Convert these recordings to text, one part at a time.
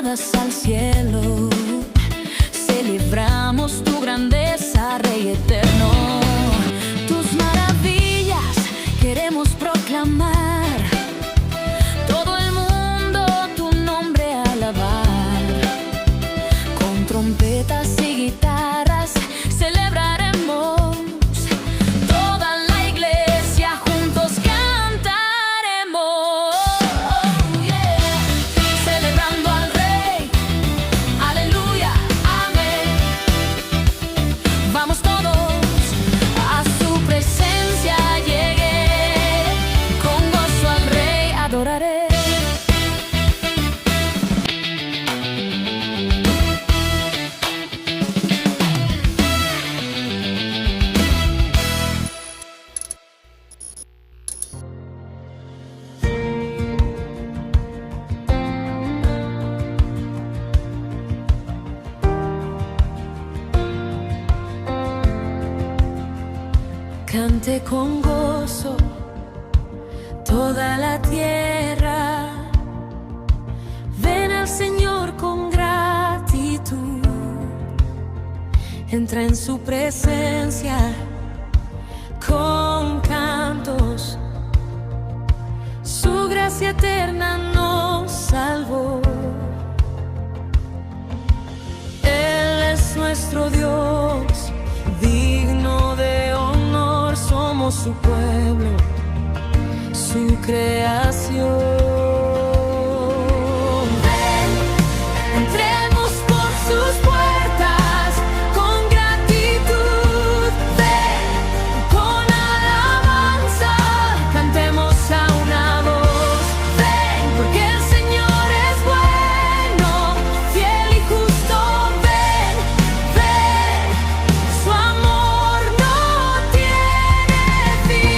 miradas al cielo, celebramos tu grandeza, Rey eterno. Tus maravillas queremos proclamar, todo el mundo tu nombre alabar. Con trompetas y guitarras celebraremos, toda la iglesia juntos cantaremos. Oh, yeah. Celebrando al Rey, aleluya, amén. Vamos todos a su presencia, llegué, con gozo al Rey adoraré. Cante con gozo toda la tierra, ven al Señor con gratitud, entra en su presencia con cantos, su gracia eterna nos salvó. Él es nuestro Dios, digno de honor, somos su pueblo, su creación. Ven, entremos por sus puertas con gratitud, ven, con alabanza, cantemos a una voz, ven, porque el Señor es bueno, fiel y justo, ven, ven, su amor no tiene fin.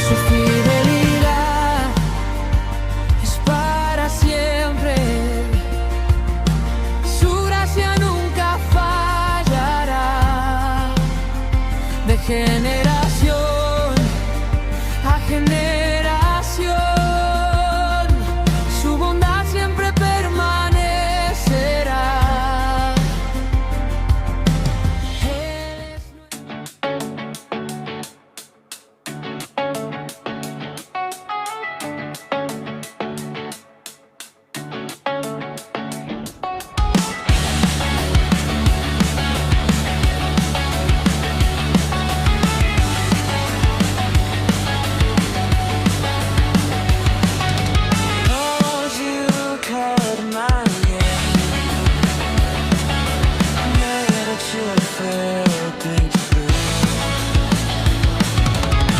Su fidelidad es para siempre, su gracia nunca fallará. De generación a generación, su bondad siempre permanecerá. Él es Cause you cut my hair, made a chill feel things through.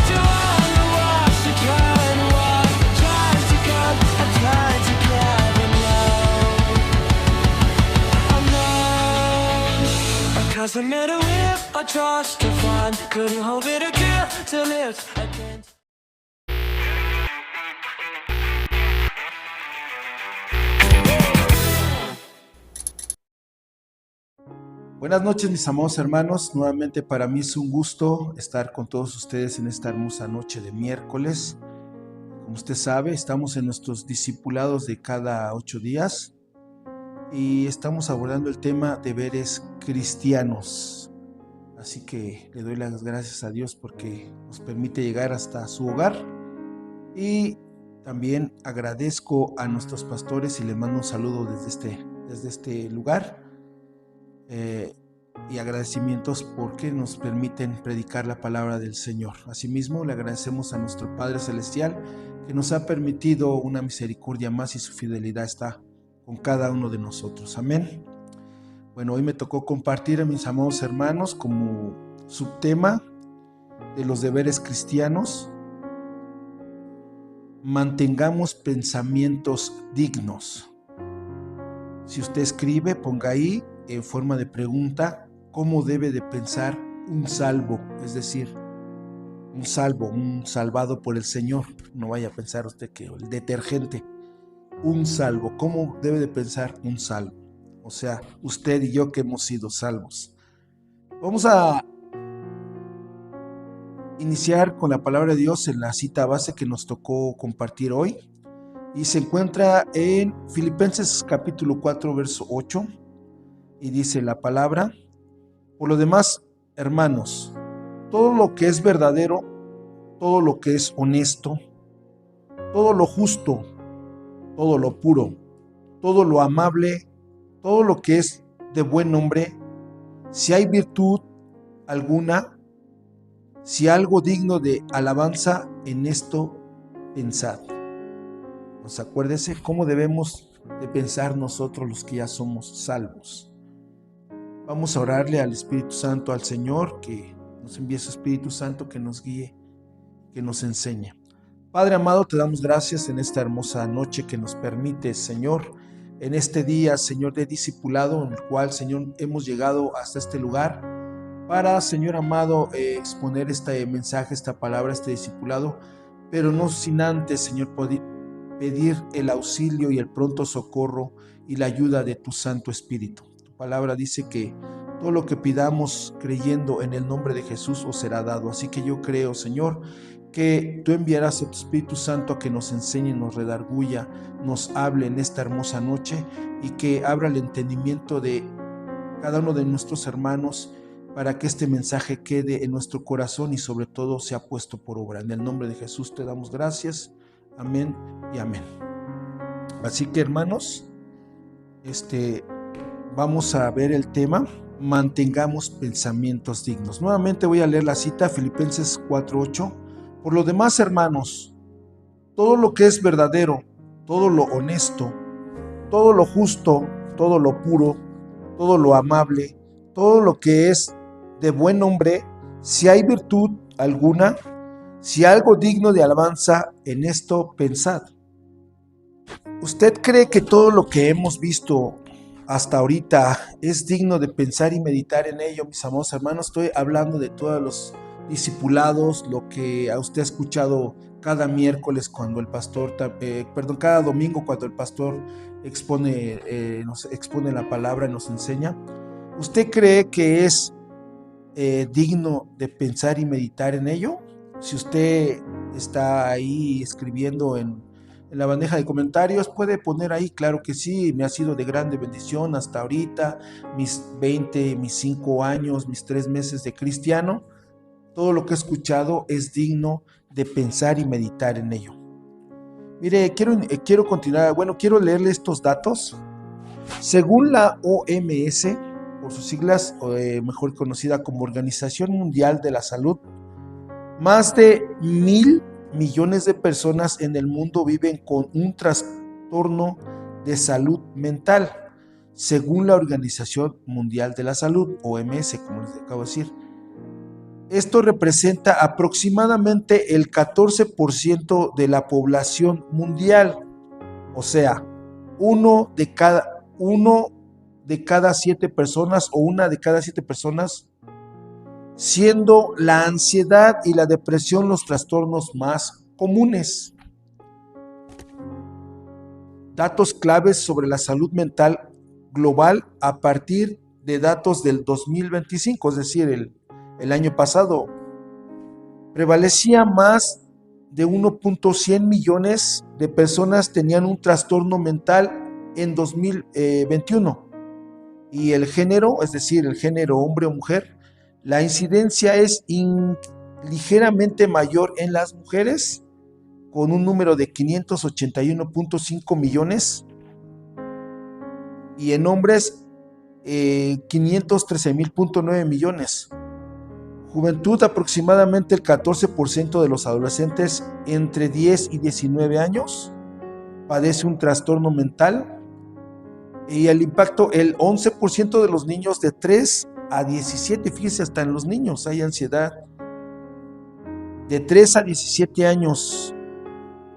To all the walks you tried, walk, tried to cut, I tried to cut in love. I'm not, cause I made a whip, I trust to find, couldn't hold it or kill till it's against. Buenas noches, mis amados hermanos. Nuevamente para mí es un gusto estar con todos ustedes en esta hermosa noche de miércoles. Como usted sabe, estamos en nuestros discipulados de cada 8 días y estamos abordando el tema deberes cristianos. Así que le doy las gracias a Dios porque nos permite llegar hasta su hogar, y también agradezco a nuestros pastores y les mando un saludo desde este lugar. Y agradecimientos porque nos permiten predicar la palabra del Señor. Asimismo, le agradecemos a nuestro Padre Celestial que nos ha permitido una misericordia más y su fidelidad está con cada uno de nosotros. Amén. Bueno, hoy me tocó compartir a mis amados hermanos como subtema de los deberes cristianos: mantengamos pensamientos dignos. Si usted escribe, ponga ahí en forma de pregunta cómo debe de pensar un salvo, es decir, un salvo, un salvado por el Señor. No vaya a pensar usted que el detergente. Un salvo, ¿cómo debe de pensar un salvo? O sea, usted y yo que hemos sido salvos. Vamos a iniciar con la palabra de Dios en la cita base que nos tocó compartir hoy. Y se encuentra en Filipenses capítulo 4, verso 8. Y dice la palabra: por lo demás, hermanos, todo lo que es verdadero, todo lo que es honesto, todo lo justo, todo lo puro, todo lo amable, todo lo que es de buen nombre, si hay virtud alguna, si algo digno de alabanza, en esto pensad. Pues acuérdese cómo debemos de pensar nosotros los que ya somos salvos. Vamos a orarle al Espíritu Santo, al Señor, que nos envíe su Espíritu Santo, que nos guíe, que nos enseñe. Padre amado, te damos gracias en esta hermosa noche que nos permite, Señor, en este día, Señor, de discipulado, en el cual, Señor, hemos llegado hasta este lugar para, Señor amado, exponer este mensaje, esta palabra, este discipulado, pero no sin antes, Señor, pedir el auxilio y el pronto socorro y la ayuda de tu Santo Espíritu. Tu palabra dice que todo lo que pidamos creyendo en el nombre de Jesús os será dado. Así que yo creo, Señor, que tú enviarás a tu Espíritu Santo a que nos enseñe, nos redarguya, nos hable en esta hermosa noche y que abra el entendimiento de cada uno de nuestros hermanos para que este mensaje quede en nuestro corazón y sobre todo sea puesto por obra. En el nombre de Jesús te damos gracias. Amén y amén. Así que, hermanos, vamos a ver el tema: mantengamos pensamientos dignos. Nuevamente voy a leer la cita, Filipenses 4:8. Por lo demás, hermanos, todo lo que es verdadero, todo lo honesto, todo lo justo, todo lo puro, todo lo amable, todo lo que es de buen nombre, si hay virtud alguna, si algo digno de alabanza, en esto pensad. ¿Usted cree que todo lo que hemos visto hasta ahorita es digno de pensar y meditar en ello, mis amados hermanos? Estoy hablando de todos los discipulados, lo que a usted ha escuchado cada miércoles cuando el pastor, cada domingo cuando el pastor nos expone la palabra y nos enseña. ¿Usted cree que es digno de pensar y meditar en ello? Si usted está ahí escribiendo en la bandeja de comentarios, puede poner ahí, claro que sí, me ha sido de grande bendición hasta ahorita, mis 20, mis 5 años, mis 3 meses de cristiano. Todo lo que he escuchado es digno de pensar y meditar en ello. Mire, quiero continuar, quiero leerle estos datos. Según la OMS, por sus siglas, mejor conocida como Organización Mundial de la Salud, más de 1,000 millones de personas en el mundo viven con un trastorno de salud mental, según la Organización Mundial de la Salud, OMS, como les acabo de decir. Esto representa aproximadamente el 14% de la población mundial, o sea, uno de cada 7 personas o una de cada 7 personas, siendo la ansiedad y la depresión los trastornos más comunes. Datos claves sobre la salud mental global a partir de datos del 2025, es decir, el año pasado. Prevalecía más de 1.100 millones de personas tenían un trastorno mental en 2021. Y el género, es decir, el género hombre o mujer, la incidencia es ligeramente mayor en las mujeres, con un número de 581.5 millones, y en hombres 513.9 millones. Juventud, aproximadamente el 14% de los adolescentes entre 10 y 19 años padece un trastorno mental, y el impacto, el 11% de los niños de 3 a 17, fíjese, hasta en los niños hay ansiedad. De 3 a 17 años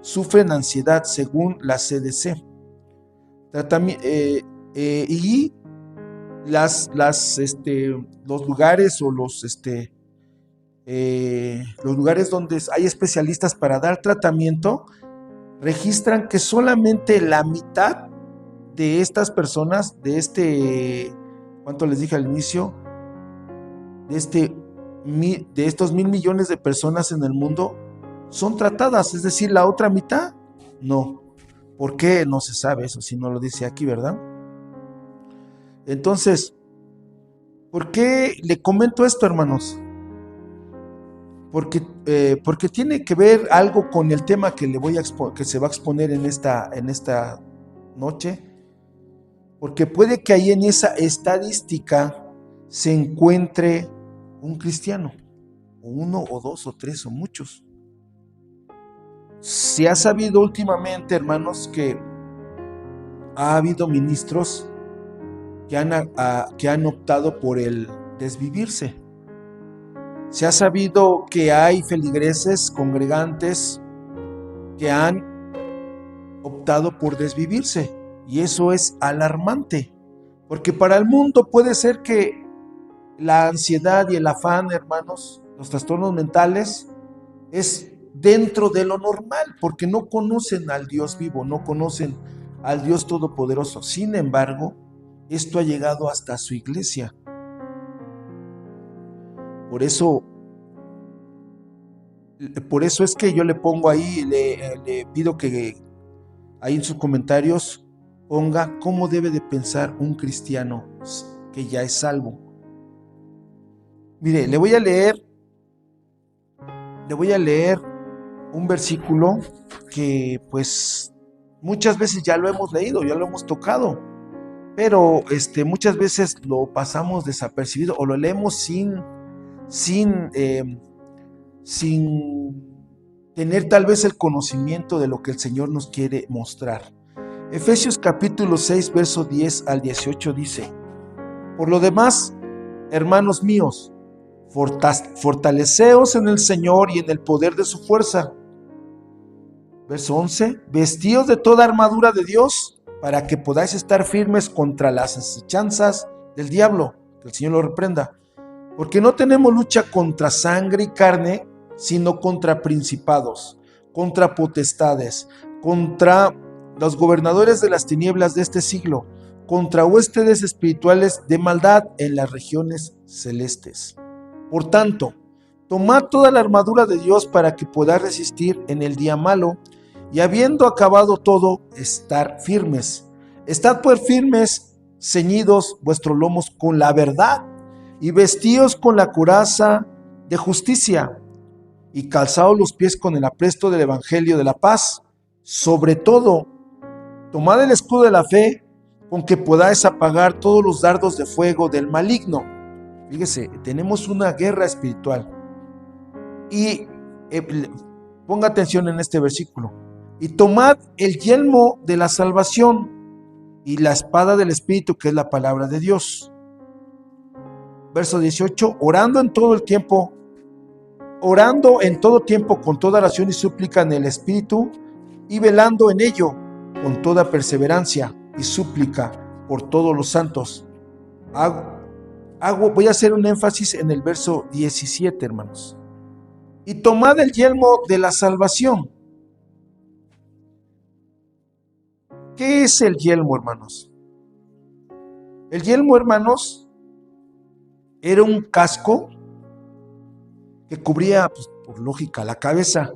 sufren ansiedad según la CDC. Y los lugares o los lugares donde hay especialistas para dar tratamiento registran que solamente la mitad de estas personas, ¿cuánto les dije al inicio? De de estos 1.000.000.000 de personas en el mundo son tratadas, es decir, la otra mitad no. ¿Por qué? No se sabe eso, si no lo dice aquí, ¿verdad? Entonces, ¿por qué le comento esto, hermanos? Porque tiene que ver algo con el tema que que se va a exponer en esta noche. Porque puede que ahí en esa estadística se encuentre un cristiano, o uno, o dos, o tres, o muchos. Se ha sabido últimamente, hermanos, que ha habido ministros que han optado por el desvivirse. Se ha sabido que hay feligreses, congregantes, que han optado por desvivirse. Y eso es alarmante, porque para el mundo puede ser que la ansiedad y el afán, hermanos, los trastornos mentales, es dentro de lo normal, porque no conocen al Dios vivo, no conocen al Dios todopoderoso. Sin embargo, esto ha llegado hasta su iglesia. Por eso es que yo le pongo ahí, le pido que ahí en sus comentarios ponga cómo debe de pensar un cristiano que ya es salvo. Mire, le voy a leer un versículo que pues muchas veces ya lo hemos leído, ya lo hemos tocado, pero muchas veces lo pasamos desapercibido o lo leemos sin tener tal vez el conocimiento de lo que el Señor nos quiere mostrar. Efesios capítulo 6, verso 10 al 18 dice: por lo demás, hermanos míos, fortaleceos en el Señor y en el poder de su fuerza. Verso 11: vestíos de toda armadura de Dios, para que podáis estar firmes contra las acechanzas del diablo. Que el Señor lo reprenda. Porque no tenemos lucha contra sangre y carne, sino contra principados, contra potestades, contra los gobernadores de las tinieblas de este siglo, contra huestes espirituales de maldad en las regiones celestes. Por tanto, tomad toda la armadura de Dios para que podáis resistir en el día malo, y habiendo acabado todo, estar firmes. Estad pues firmes, ceñidos vuestros lomos con la verdad, y vestíos con la coraza de justicia, y calzaos los pies con el apresto del evangelio de la paz. Sobre todo, tomad el escudo de la fe, con que podáis apagar todos los dardos de fuego del maligno. Fíjese, tenemos una guerra espiritual. Y ponga atención en este versículo. Y tomad el yelmo de la salvación y la espada del Espíritu, que es la palabra de Dios. Verso 18: orando en todo tiempo con toda oración y súplica en el Espíritu, y velando en ello con toda perseverancia y súplica por todos los santos. Voy a hacer un énfasis en el verso 17, hermanos. Y tomad el yelmo de la salvación. ¿Qué es el yelmo, hermanos? El yelmo, hermanos, era un casco que cubría, pues, por lógica, la cabeza.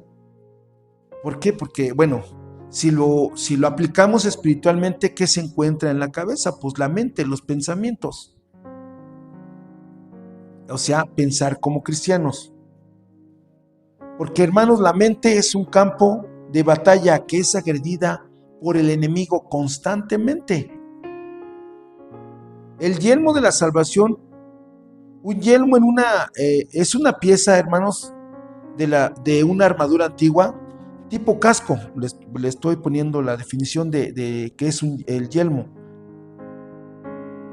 ¿Por qué? Porque, bueno, si lo aplicamos espiritualmente, ¿qué se encuentra en la cabeza? Pues la mente, los pensamientos. O sea, pensar como cristianos. Porque, hermanos, la mente es un campo de batalla que es agredida por el enemigo constantemente. El yelmo de la salvación, un yelmo es una pieza, hermanos, de una armadura antigua, tipo casco. Le estoy poniendo la definición de qué es el yelmo.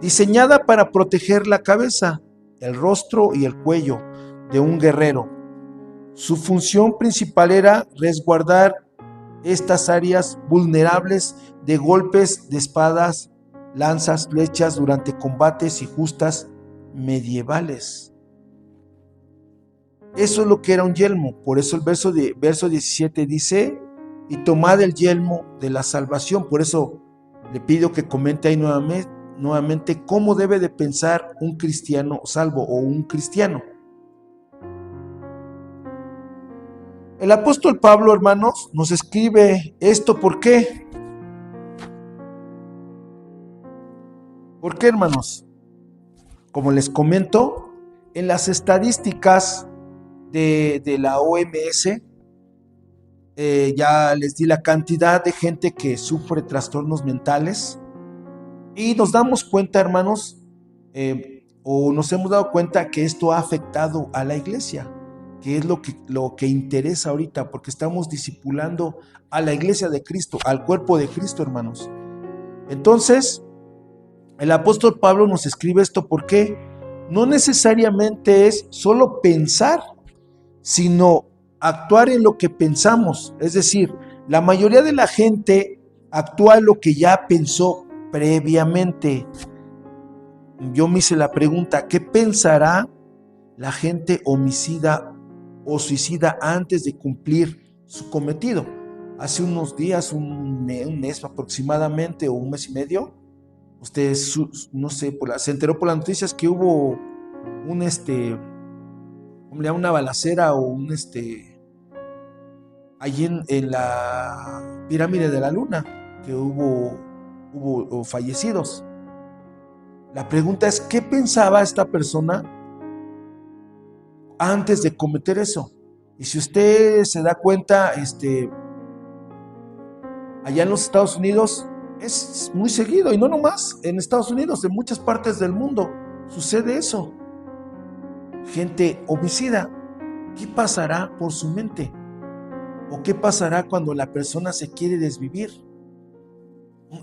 Diseñada para proteger la cabeza, el rostro y el cuello de un guerrero. Su función principal era resguardar estas áreas vulnerables de golpes de espadas, lanzas, flechas durante combates y justas medievales. Eso es lo que era un yelmo. Por eso el verso 17 dice: y tomad el yelmo de la salvación. Por eso le pido que comente ahí nuevamente cómo debe de pensar un cristiano salvo o un cristiano. El apóstol Pablo, hermanos, nos escribe esto. ¿Por qué? ¿Por qué, hermanos? Como les comento, en las estadísticas de la OMS, ya les di la cantidad de gente que sufre trastornos mentales y nos damos cuenta, hermanos, o nos hemos dado cuenta que esto ha afectado a la iglesia, que es lo que interesa ahorita, porque estamos discipulando a la iglesia de Cristo, al cuerpo de Cristo, hermanos. Entonces, el apóstol Pablo nos escribe esto porque no necesariamente es solo pensar, sino actuar en lo que pensamos. Es decir, la mayoría de la gente actúa en lo que ya pensó previamente. Yo me hice la pregunta, ¿qué pensará la gente homicida o suicida antes de cumplir su cometido? Hace unos días, un mes aproximadamente, o un mes y medio, ustedes, no sé, se enteró por las noticias que hubo una balacera o allí en la pirámide de la Luna, que hubo fallecidos. La pregunta es, ¿qué pensaba esta persona antes de cometer eso? Y si usted se da cuenta, allá en los Estados Unidos es muy seguido, y no nomás en Estados Unidos, en muchas partes del mundo sucede eso. Gente homicida. ¿Qué pasará por su mente? ¿O qué pasará cuando la persona se quiere desvivir?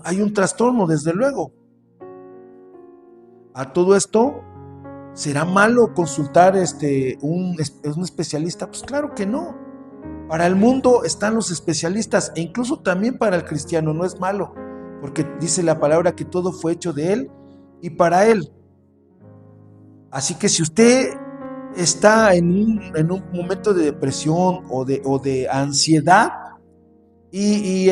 Hay un trastorno, desde luego. A todo esto, ¿será malo consultar un especialista? Pues claro que no. Para el mundo están los especialistas, e incluso también para el cristiano no es malo, porque dice la palabra que todo fue hecho de Él y para Él. Así que si usted está en un momento de depresión o de ansiedad y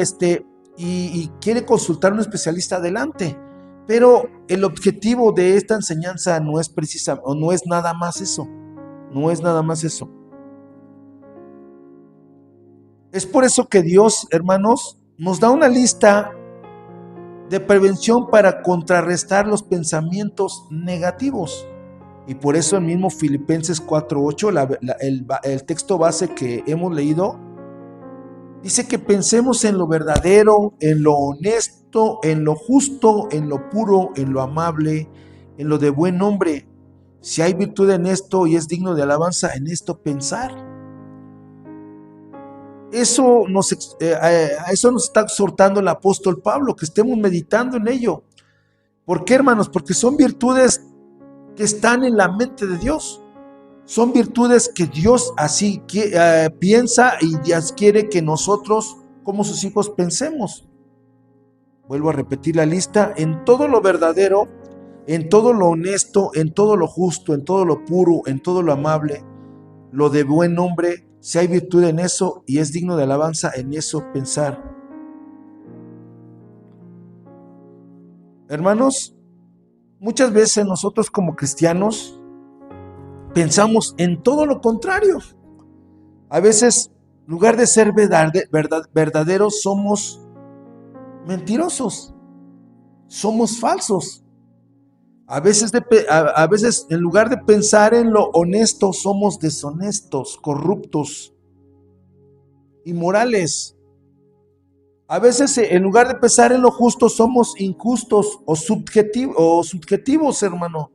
quiere consultar a un especialista, adelante. Pero el objetivo de esta enseñanza no es precisa, o no es nada más eso. No es nada más eso. Es por eso que Dios, hermanos, nos da una lista de prevención para contrarrestar los pensamientos negativos. Y por eso el mismo Filipenses 4:8, el texto base que hemos leído, dice que pensemos en lo verdadero, en lo honesto, en lo justo, en lo puro, en lo amable, en lo de buen nombre. Si hay virtud en esto y es digno de alabanza, en esto pensar. Eso nos está exhortando el apóstol Pablo, que estemos meditando en ello. ¿Por qué, hermanos? Porque son virtudes que están en la mente de Dios. Son virtudes que Dios así piensa y Dios quiere que nosotros, como sus hijos, pensemos. Vuelvo a repetir la lista: en todo lo verdadero, en todo lo honesto, en todo lo justo, en todo lo puro, en todo lo amable, lo de buen nombre. Si hay virtud en eso y es digno de alabanza, en eso pensar. Hermanos, muchas veces nosotros como cristianos pensamos en todo lo contrario. A veces, en lugar de ser verdaderos, somos mentirosos, somos falsos. A veces, en lugar de pensar en lo honesto, somos deshonestos, corruptos, inmorales. A veces, en lugar de pensar en lo justo, somos injustos o subjetivos, hermano.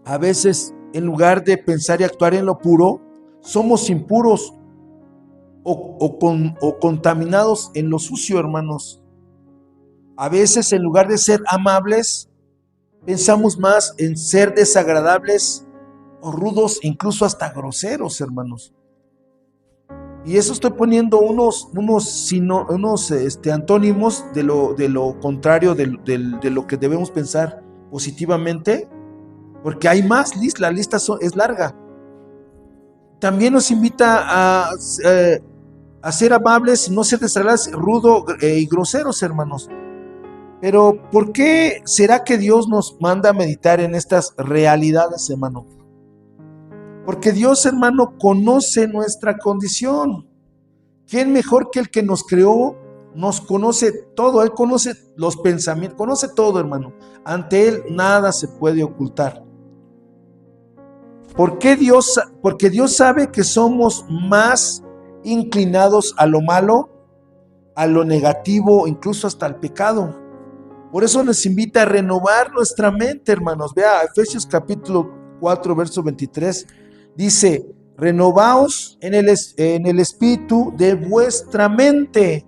A veces, en lugar de pensar y actuar en lo puro, somos impuros o contaminados en lo sucio, hermanos. A veces, en lugar de ser amables, pensamos más en ser desagradables o rudos, incluso hasta groseros, hermanos. Y eso estoy poniendo unos antónimos de lo contrario de lo que debemos pensar positivamente, porque hay más, la lista es larga. También nos invita a ser amables, no ser desagradables, rudos y groseros, hermanos. Pero ¿por qué será que Dios nos manda a meditar en estas realidades, hermano? Porque Dios, hermano, conoce nuestra condición. ¿Quién mejor que el que nos creó? Nos conoce todo. Él conoce los pensamientos, conoce todo, hermano. Ante Él nada se puede ocultar. ¿Por qué Dios? Porque Dios sabe que somos más inclinados a lo malo, a lo negativo, incluso hasta al pecado. Por eso nos invita a renovar nuestra mente, hermanos. Vea, Efesios capítulo 4, verso 23, dice: renovaos en el espíritu de vuestra mente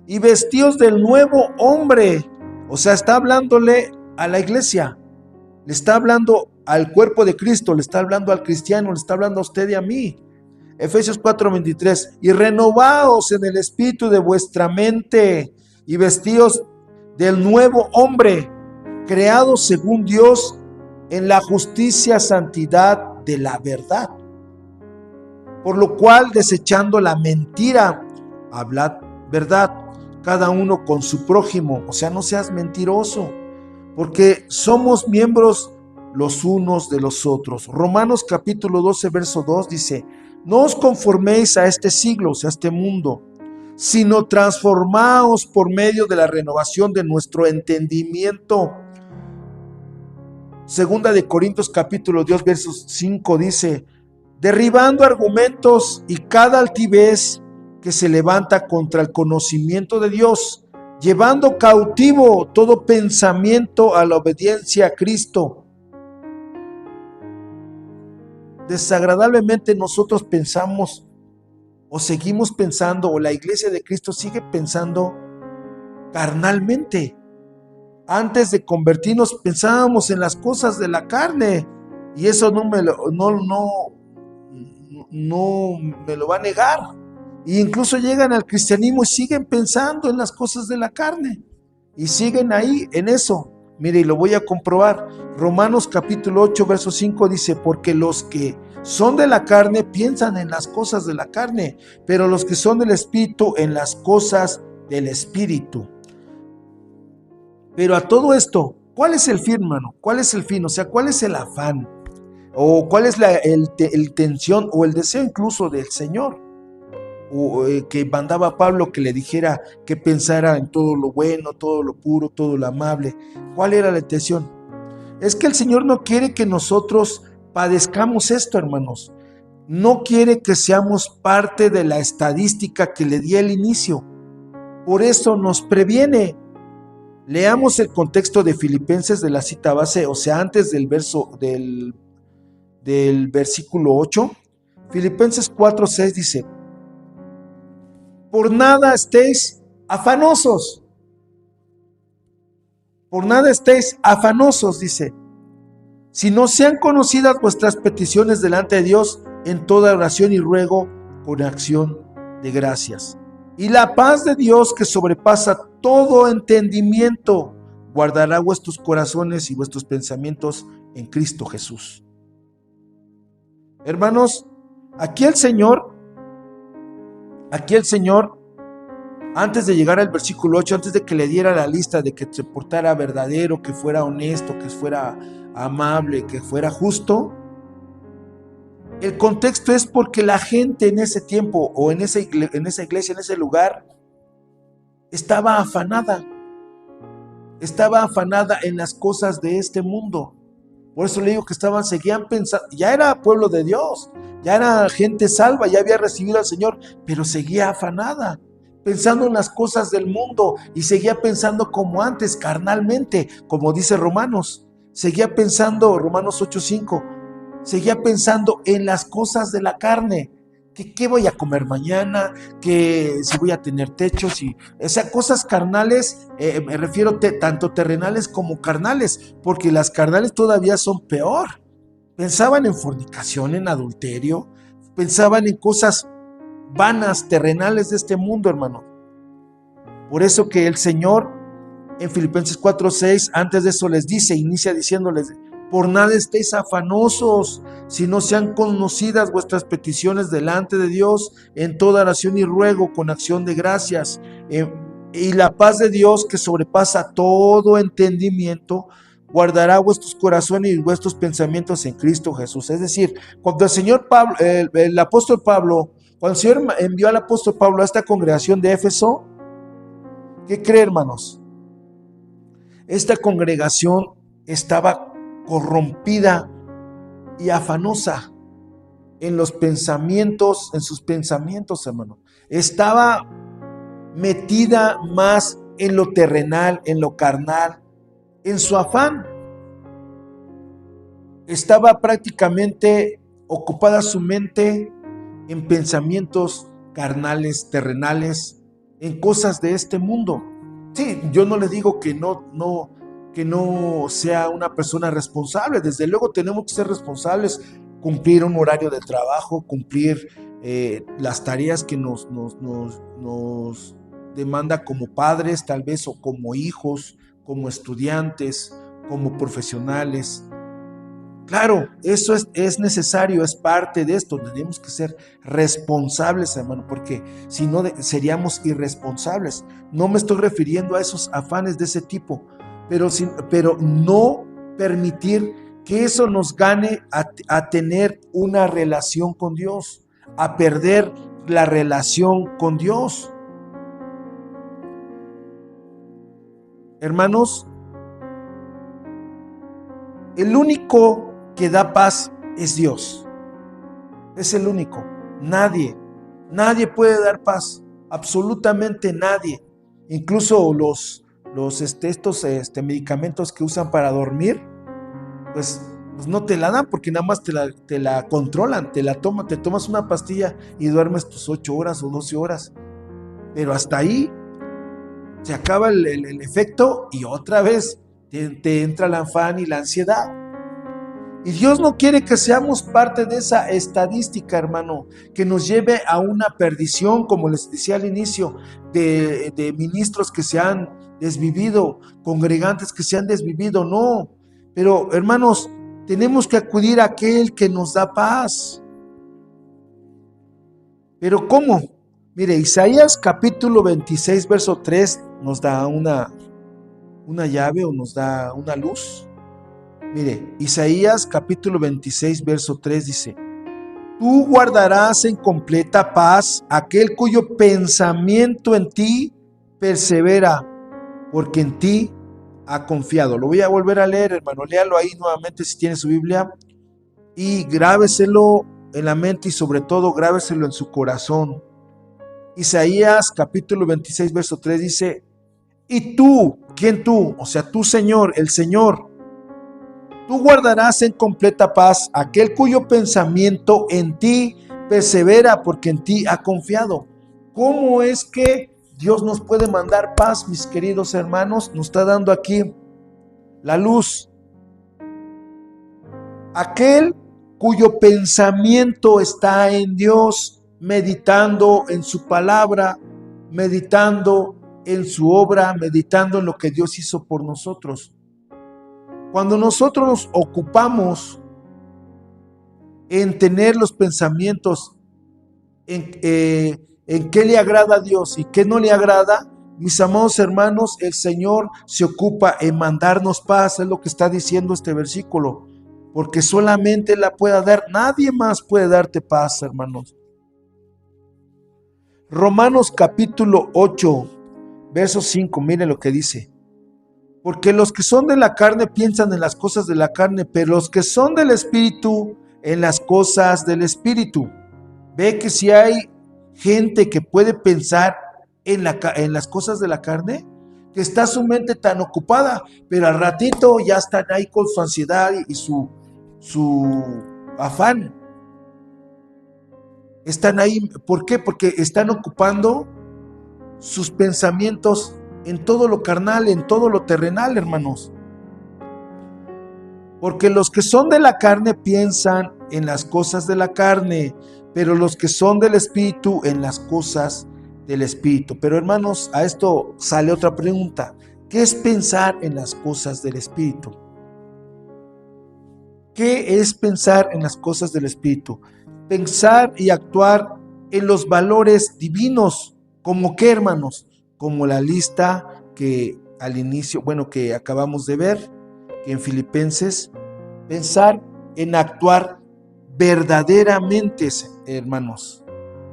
y vestíos del nuevo hombre. O sea, está hablándole a la iglesia, le está hablando al cuerpo de Cristo, le está hablando al cristiano, le está hablando a usted y a mí. Efesios 4:23, y renovaos en el espíritu de vuestra mente y vestíos del nuevo hombre, creado según Dios en la justicia, santidad de la verdad. Por lo cual, desechando la mentira, hablad verdad, cada uno con su prójimo. O sea, no seas mentiroso, porque somos miembros los unos de los otros. Romanos capítulo 12, verso 2 dice: no os conforméis a este siglo, o sea, a este mundo, sino transformaos por medio de la renovación de nuestro entendimiento. Segunda de Corintios capítulo 2, verso 5 dice: derribando argumentos y cada altivez que se levanta contra el conocimiento de Dios, llevando cautivo todo pensamiento a la obediencia a Cristo. Desagradablemente nosotros pensamos o seguimos pensando, o la iglesia de Cristo sigue pensando carnalmente. Antes de convertirnos pensábamos en las cosas de la carne, y eso no me lo va a negar. E incluso llegan al cristianismo y siguen pensando en las cosas de la carne y siguen ahí en eso. Mire, y lo voy a comprobar. Romanos capítulo 8, verso 5 dice: porque los que son de la carne piensan en las cosas de la carne, pero los que son del espíritu en las cosas del espíritu. Pero a todo esto, ¿cuál es el fin, hermano? ¿Cuál es el fin? O sea, ¿cuál es el afán? ¿O cuál es la intención o el deseo incluso del Señor? O que mandaba a Pablo que le dijera que pensara en todo lo bueno, todo lo puro, todo lo amable. ¿Cuál era la intención? Es que el Señor no quiere que nosotros padezcamos esto, hermanos. No quiere que seamos parte de la estadística que le di al inicio. Por eso nos previene. Leamos el contexto de Filipenses de la cita base, o sea, antes del versículo 8. Filipenses 4:6 dice: por nada estéis afanosos. Por nada estéis afanosos, dice, si no sean conocidas vuestras peticiones delante de Dios en toda oración y ruego con acción de gracias. Y la paz de Dios, que sobrepasa todo entendimiento, guardará vuestros corazones y vuestros pensamientos en Cristo Jesús. Hermanos, aquí el Señor, antes de llegar al versículo 8, antes de que le diera la lista de que se portara verdadero, que fuera honesto, que fuera amable, que fuera justo, el contexto es porque la gente en ese tiempo o en esa iglesia, en ese lugar, estaba afanada en las cosas de este mundo. Por eso le digo que seguían pensando, ya era pueblo de Dios, ya era gente salva, ya había recibido al Señor, pero seguía afanada, pensando en las cosas del mundo, y seguía pensando como antes, carnalmente, como dice Romanos. Seguía pensando, Romanos 8:5, seguía pensando en las cosas de la carne. ¿Qué voy a comer mañana? Que si voy a tener techo, o sea, cosas carnales, me refiero tanto terrenales como carnales, porque las carnales todavía son peor. Pensaban en fornicación, en adulterio, pensaban en cosas vanas, terrenales de este mundo, hermano. Por eso que el Señor en Filipenses 4:6, antes de eso les dice, inicia diciéndoles: por nada estéis afanosos, si no sean conocidas vuestras peticiones delante de Dios en toda oración y ruego con acción de gracias. Y la paz de Dios, que sobrepasa todo entendimiento, guardará vuestros corazones y vuestros pensamientos en Cristo Jesús. Es decir, cuando el Señor Pablo, el apóstol Pablo, cuando el Señor envió al apóstol Pablo a esta congregación de Éfeso, ¿qué cree, hermanos? Esta congregación estaba corrompida y afanosa en los pensamientos, en sus pensamientos, hermano. Estaba metida más en lo terrenal, en lo carnal, en su afán. Estaba prácticamente ocupada su mente en pensamientos carnales, terrenales, en cosas de este mundo. Sí, yo no le digo que no sea una persona responsable. Desde luego tenemos que ser responsables, cumplir un horario de trabajo, cumplir las tareas que nos demanda como padres, tal vez, o como hijos, como estudiantes, como profesionales. Claro, eso es necesario, es parte de esto. Tenemos que ser responsables, hermano, porque si no seríamos irresponsables. No me estoy refiriendo a esos afanes de ese tipo, pero no permitir que eso nos gane a tener una relación con Dios, a perder la relación con Dios. Hermanos, el único que da paz es Dios. Es el único. Nadie puede dar paz. Absolutamente nadie. Incluso estos medicamentos que usan para dormir, pues no te la dan, porque nada más te la controlan, te tomas una pastilla y duermes tus 8 horas o 12 horas. Pero hasta ahí se acaba el efecto y otra vez te entra el afán y la ansiedad. Y Dios no quiere que seamos parte de esa estadística, hermano, que nos lleve a una perdición, como les decía al inicio, de ministros que se han desvivido, congregantes que se han desvivido. No, pero hermanos, tenemos que acudir a aquel que nos da paz. ¿Pero cómo? Mire, Isaías capítulo 26, verso 3 nos da una llave, o nos da una luz. Mire, Isaías capítulo 26, verso 3 dice: tú guardarás en completa paz aquel cuyo pensamiento en ti persevera, porque en ti ha confiado. Lo voy a volver a leer, hermano. Léalo ahí nuevamente si tiene su Biblia, y grábeselo en la mente, y sobre todo grábeselo en su corazón. Isaías capítulo 26, verso 3 dice: y tú, ¿quién tú? O sea, tú, Señor, el Señor. Tú guardarás en completa paz aquel cuyo pensamiento en ti persevera, porque en ti ha confiado. ¿Cómo es que Dios nos puede mandar paz, mis queridos hermanos? Nos está dando aquí la luz. Aquel cuyo pensamiento está en Dios, meditando en su palabra, meditando en su obra, meditando en lo que Dios hizo por nosotros. Cuando nosotros nos ocupamos en tener los pensamientos en qué le agrada a Dios y qué no le agrada, mis amados hermanos, el Señor se ocupa en mandarnos paz. Es lo que está diciendo este versículo, porque solamente Él la puede dar. Nadie más puede darte paz, hermanos. Romanos capítulo 8, verso 5, mire lo que dice: porque los que son de la carne piensan en las cosas de la carne, pero los que son del Espíritu en las cosas del Espíritu. Ve que si hay gente que puede pensar en las cosas de la carne, que está su mente tan ocupada, pero al ratito ya están ahí con su ansiedad y su afán. Están ahí, ¿por qué? Porque están ocupando sus pensamientos en todo lo carnal, en todo lo terrenal, hermanos. Porque los que son de la carne piensan en las cosas de la carne, pero los que son del Espíritu en las cosas del Espíritu. Pero hermanos, a esto sale otra pregunta: ¿qué es pensar en las cosas del Espíritu? ¿Qué es pensar en las cosas del Espíritu? Pensar y actuar en los valores divinos. ¿Como qué, hermanos? Como la lista que al inicio, que acabamos de ver. que en Filipenses, pensar en actuar verdaderamente, hermanos.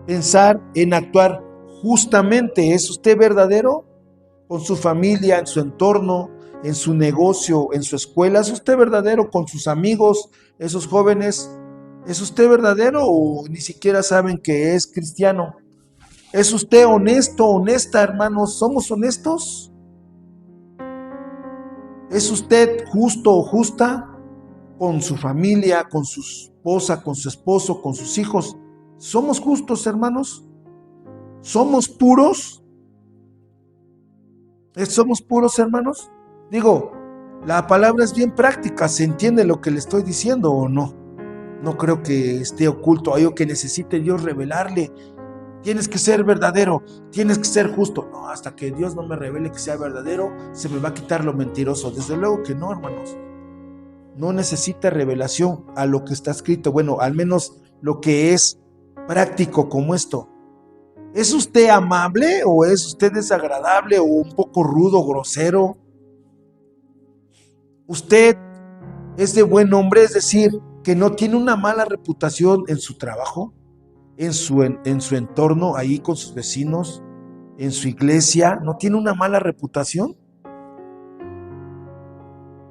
Pensar en actuar justamente. ¿Es usted verdadero con su familia, en su entorno, en su negocio, en su escuela? ¿Es usted verdadero con sus amigos, esos jóvenes? ¿Es usted verdadero o ni siquiera saben que es cristiano? ¿Es usted honesto, honesta, hermanos? ¿Somos honestos? ¿Es usted justo o justa con su familia, con su esposa, con su esposo, con sus hijos? ¿Somos justos, hermanos? ¿Somos puros? ¿Somos puros, hermanos? Digo, la palabra es bien práctica. ¿Se entiende lo que le estoy diciendo o no? No creo que esté oculto algo que necesite Dios revelarle. Tienes que ser verdadero, tienes que ser justo. No, hasta que Dios no me revele que sea verdadero, se me va a quitar lo mentiroso. Desde luego que no, hermanos. No necesita revelación a lo que está escrito. Bueno, al menos lo que es práctico como esto. ¿Es usted amable o es usted desagradable o un poco rudo, grosero? ¿Usted es de buen hombre, es decir, que no tiene una mala reputación en su trabajo, en su entorno, ahí con sus vecinos, en su iglesia? ¿No tiene una mala reputación?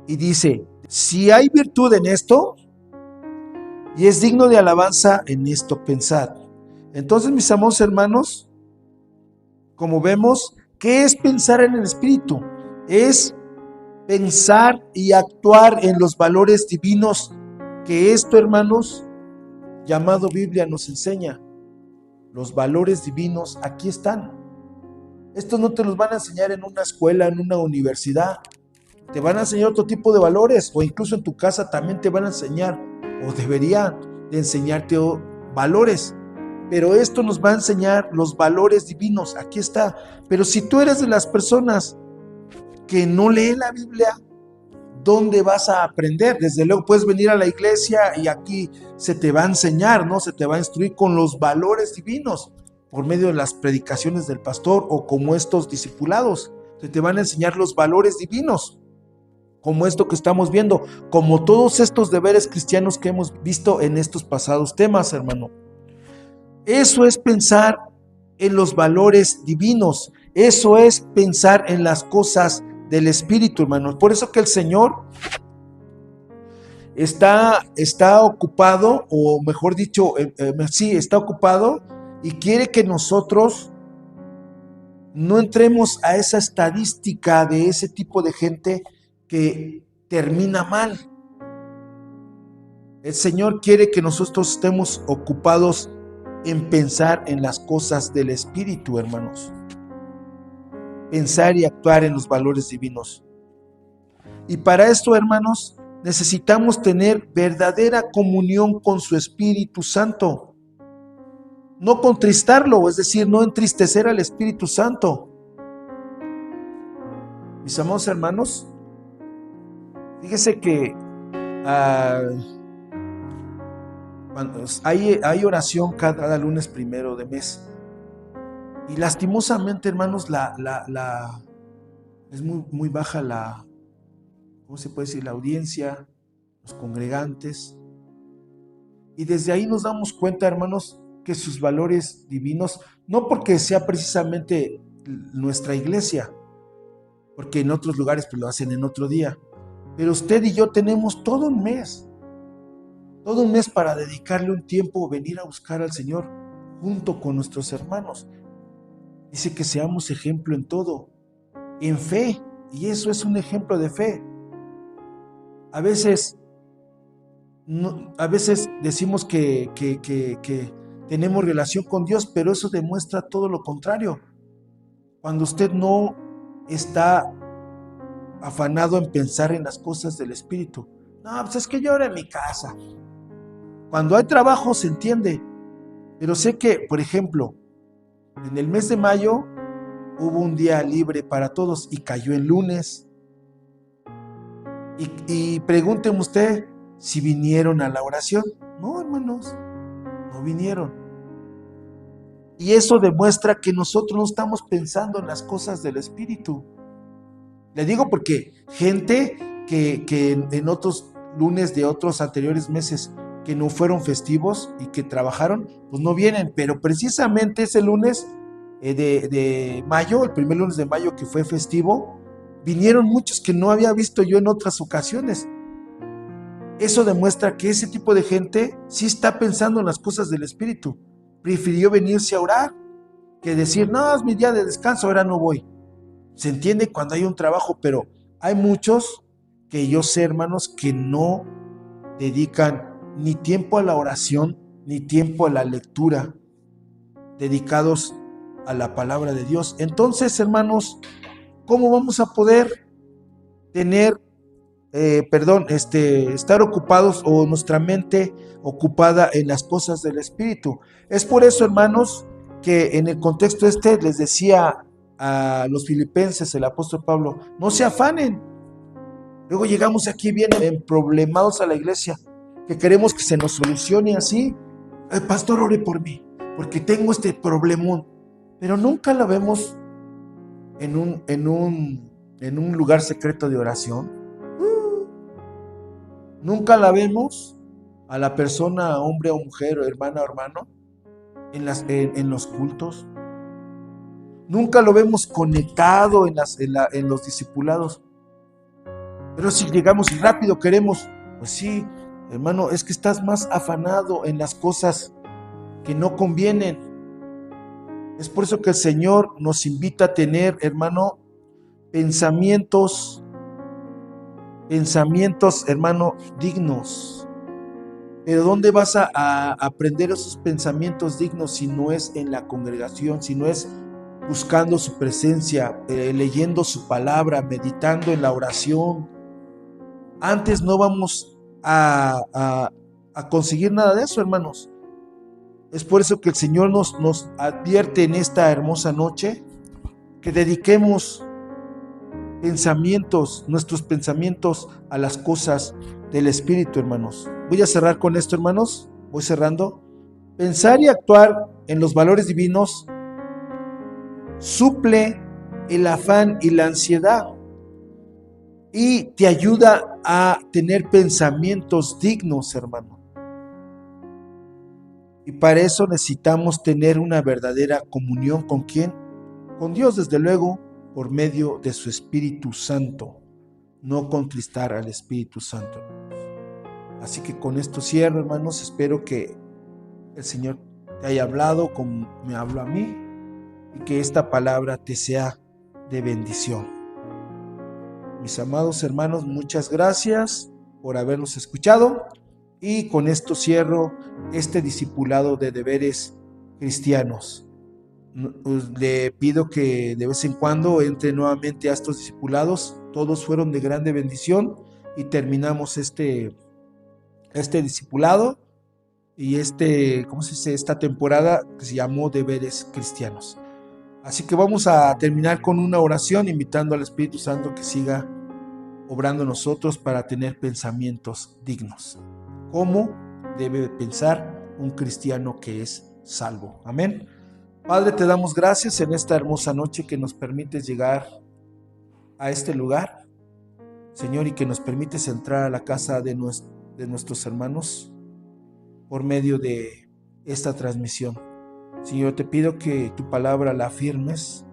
Y dice, si hay virtud en esto, y es digno de alabanza en esto, pensad. Entonces, mis amados hermanos, como vemos, ¿qué es pensar en el Espíritu? Es pensar y actuar en los valores divinos que esto, hermanos, llamado Biblia, nos enseña. Los valores divinos aquí están. Estos no te los van a enseñar en una escuela, en una universidad. Te van a enseñar otro tipo de valores, o incluso en tu casa también te van a enseñar, o deberían de enseñarte valores. Pero esto nos va a enseñar los valores divinos. Aquí está. Pero si tú eres de las personas que no lee la Biblia, ¿dónde vas a aprender? Desde luego puedes venir a la iglesia y aquí se te va a enseñar, ¿no? Se te va a instruir con los valores divinos por medio de las predicaciones del pastor o como estos discipulados. Se te van a enseñar los valores divinos, como esto que estamos viendo, como todos estos deberes cristianos que hemos visto en estos pasados temas, hermano. Eso es pensar en los valores divinos. Eso es pensar en las cosas del Espíritu, hermanos. Por eso que el Señor está ocupado, o mejor dicho, sí, está ocupado y quiere que nosotros no entremos a esa estadística de ese tipo de gente que termina mal. El Señor quiere que nosotros estemos ocupados en pensar en las cosas del Espíritu, hermanos. Pensar y actuar en los valores divinos. Y para esto, hermanos, necesitamos tener verdadera comunión con su Espíritu Santo. No contristarlo, es decir, no entristecer al Espíritu Santo. Mis amados hermanos, fíjese que hay oración cada lunes primero de mes. Y lastimosamente, hermanos, es muy baja ¿cómo se puede decir? La audiencia, los congregantes. Y desde ahí nos damos cuenta, hermanos, que sus valores divinos, no porque sea precisamente nuestra iglesia, porque en otros lugares pues lo hacen en otro día, pero usted y yo tenemos todo un mes para dedicarle un tiempo, venir a buscar al Señor junto con nuestros hermanos. Dice que seamos ejemplo en todo, en fe, y eso es un ejemplo de fe. A veces decimos que tenemos relación con Dios, pero eso demuestra todo lo contrario. Cuando usted no está afanado en pensar en las cosas del Espíritu. No, pues es que yo oro en mi casa. Cuando hay trabajo se entiende, pero sé que, por ejemplo, en el mes de mayo hubo un día libre para todos y cayó el lunes. Y pregúnteme usted si vinieron a la oración. No, hermanos, no vinieron. Y eso demuestra que nosotros no estamos pensando en las cosas del Espíritu. Le digo porque gente que en otros lunes de otros anteriores meses que no fueron festivos y que trabajaron, pues no vienen, pero precisamente ese lunes de mayo, el primer lunes de mayo que fue festivo, vinieron muchos que no había visto yo en otras ocasiones. Eso demuestra que ese tipo de gente sí está pensando en las cosas del Espíritu. Prefirió venirse a orar que decir, no, es mi día de descanso, ahora no voy. Se entiende cuando hay un trabajo, pero hay muchos que yo sé, hermanos, que no dedican ni tiempo a la oración, ni tiempo a la lectura, dedicados a la palabra de Dios. Entonces, hermanos, ¿cómo vamos a poder tener, estar ocupados o nuestra mente ocupada en las cosas del Espíritu? Es por eso, hermanos, que en el contexto les decía a los filipenses, el apóstol Pablo, no se afanen. Luego llegamos aquí bien emproblemados a la iglesia, que queremos que se nos solucione así. Pastor, ore por mí, porque tengo este problemón. Pero nunca la vemos en un lugar secreto de oración. Nunca la vemos a la persona, hombre o mujer, hermana o hermano, en los cultos. Nunca lo vemos conectado en los discipulados. Pero si llegamos y rápido queremos, pues sí, hermano, es que estás más afanado en las cosas que no convienen. Es por eso que el Señor nos invita a tener, hermano, pensamientos, hermano, dignos. Pero ¿dónde vas a aprender esos pensamientos dignos si no es en la congregación, si no es buscando su presencia, leyendo su palabra, meditando en la oración? Antes no vamos a conseguir nada de eso, hermanos. Es por eso que el Señor nos advierte en esta hermosa noche que dediquemos nuestros pensamientos a las cosas del Espíritu, hermanos. Voy a cerrar con esto, hermanos. Voy cerrando. Pensar y actuar en los valores divinos suple el afán y la ansiedad y te ayuda a tener pensamientos dignos, hermano. Y para eso necesitamos tener una verdadera comunión ¿con quién? Con Dios, desde luego, por medio de su Espíritu Santo. No contristar al Espíritu Santo. Así que con esto cierro, hermanos. Espero que el Señor te haya hablado como me habló a mí y que esta palabra te sea de bendición. Mis amados hermanos, muchas gracias por habernos escuchado. Y con esto cierro este discipulado de deberes cristianos. Le pido que de vez en cuando entre nuevamente a estos discipulados. Todos fueron de grande bendición y terminamos este discipulado y esta temporada que se llamó Deberes Cristianos. Así que vamos a terminar con una oración invitando al Espíritu Santo que siga obrando en nosotros para tener pensamientos dignos. ¿Cómo debe pensar un cristiano que es salvo? Amén. Padre, te damos gracias en esta hermosa noche que nos permites llegar a este lugar, Señor, y que nos permites entrar a la casa de nuestros hermanos por medio de esta transmisión. Señor, te pido que tu palabra la afirmes,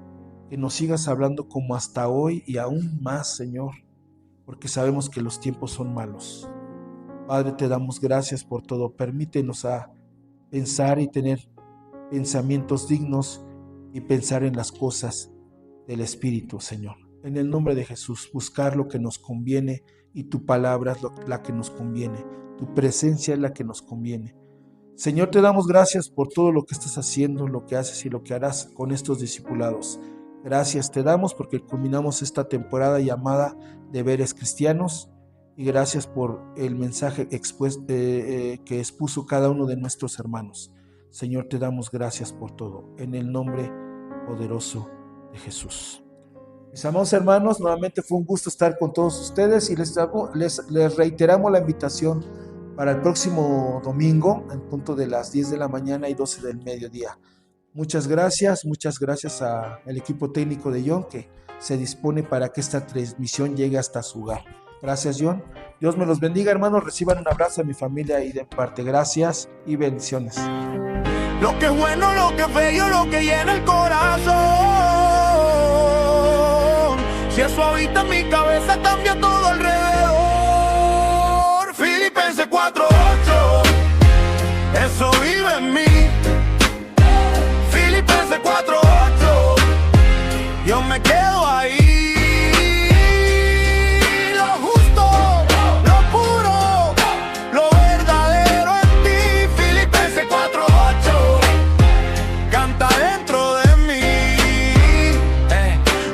que nos sigas hablando como hasta hoy y aún más, Señor, porque sabemos que los tiempos son malos. Padre, te damos gracias por todo. Permítenos a pensar y tener pensamientos dignos y pensar en las cosas del Espíritu, Señor. En el nombre de Jesús, buscar lo que nos conviene y tu palabra es la que nos conviene. Tu presencia es la que nos conviene. Señor, te damos gracias por todo lo que estás haciendo, lo que haces y lo que harás con estos discipulados. Gracias te damos porque culminamos esta temporada llamada Deberes Cristianos. Y gracias por el mensaje que expuso cada uno de nuestros hermanos. Señor, te damos gracias por todo, en el nombre poderoso de Jesús. Mis amados hermanos, nuevamente fue un gusto estar con todos ustedes y les reiteramos la invitación para el próximo domingo, en punto de las 10 de la mañana y 12 del mediodía. Muchas gracias al equipo técnico de John que se dispone para que esta transmisión llegue hasta su hogar. Gracias, John. Dios me los bendiga, hermanos. Reciban un abrazo de mi familia y de parte. Gracias y bendiciones. Lo que es bueno, lo que es bello, lo que llena el corazón. Si eso habita en mi cabeza, cambia todo alrededor. Filipenses 4:8, eso vive en mí. Filipenses 4:8, yo me quedo ahí. Lo justo, lo puro, lo verdadero en ti. Filipenses 4:8, canta dentro de mí.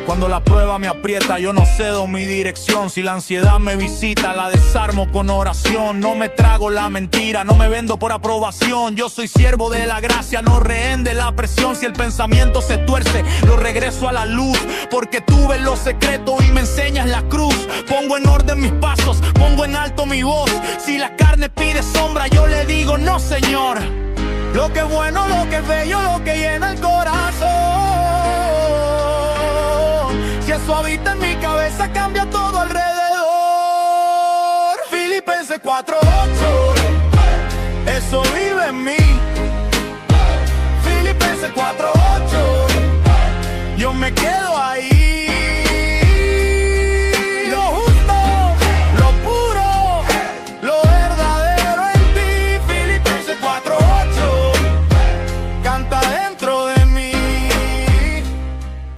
Cuando la prueba me aprieta, yo no cedo mi dirección. Si la ansiedad me visita, la desarmo con oración. No me trago la mentira, no me vendo por aprobación. Yo soy siervo de la gracia, no rehén de la presión. Si el pensamiento se tuerce, lo regreso a la luz, porque tú ves lo secreto y me enseñas la cruz. Pongo en orden mis pasos, pongo en alto mi voz. Si la carne pide sombra, yo le digo no, Señor. Lo que es bueno, lo que es bello, lo que llena el corazón. Si eso habita en mi cabeza, cambia todo alrededor. Filipenses 4:8, eso vive en mí.